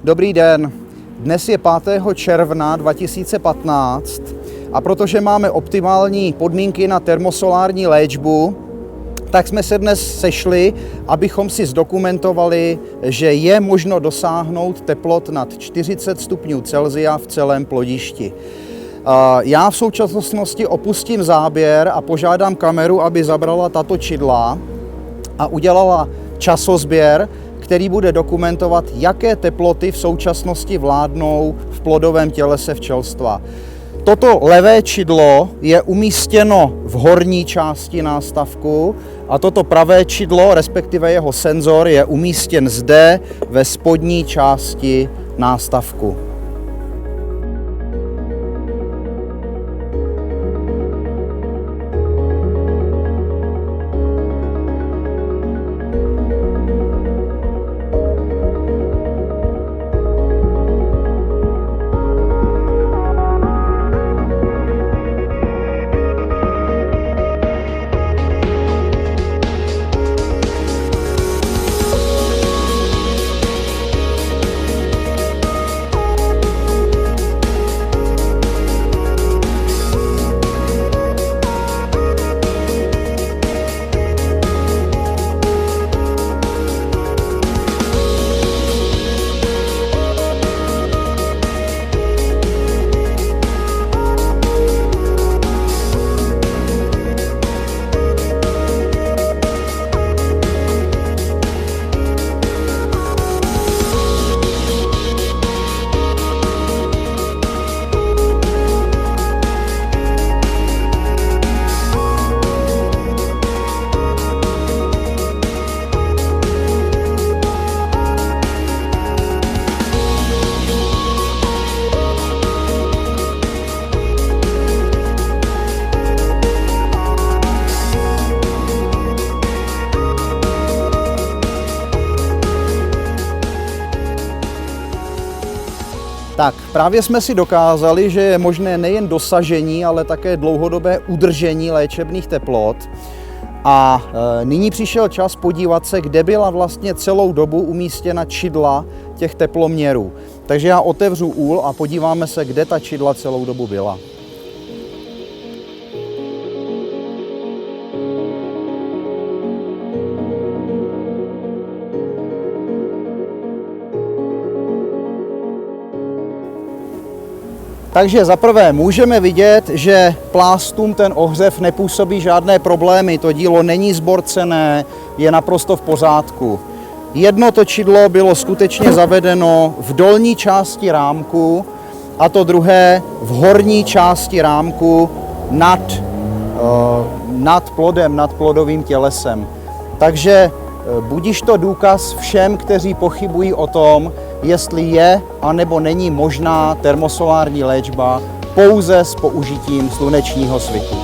Dobrý den, dnes je 5. června 2015 a protože máme optimální podmínky na termosolární léčbu, tak jsme se dnes sešli, abychom si zdokumentovali, že je možno dosáhnout teplot nad 40 stupňů Celsia v celém plodišti. Já v současnosti opustím záběr a požádám kameru, aby zabrala tato čidla a udělala časozběr, který bude dokumentovat, jaké teploty v současnosti vládnou v plodovém tělese včelstva. Toto levé čidlo je umístěno v horní části nástavku a toto pravé čidlo, respektive jeho senzor, je umístěn zde ve spodní části nástavku. Tak, právě jsme si dokázali, že je možné nejen dosažení, ale také dlouhodobé udržení léčebných teplot. A nyní přišel čas podívat se, kde byla vlastně celou dobu umístěna čidla těch teploměrů. Takže já otevřu úl a podíváme se, kde ta čidla celou dobu byla. Takže zaprvé můžeme vidět, že plástům ten ohřev nepůsobí žádné problémy, to dílo není zborcené, je naprosto v pořádku. Jedno to čidlo bylo skutečně zavedeno v dolní části rámku a to druhé v horní části rámku nad plodem, nad plodovým tělesem. Takže budiž to důkaz všem, kteří pochybují o tom, jestli je anebo není možná termosolární léčba pouze s použitím slunečního svitu.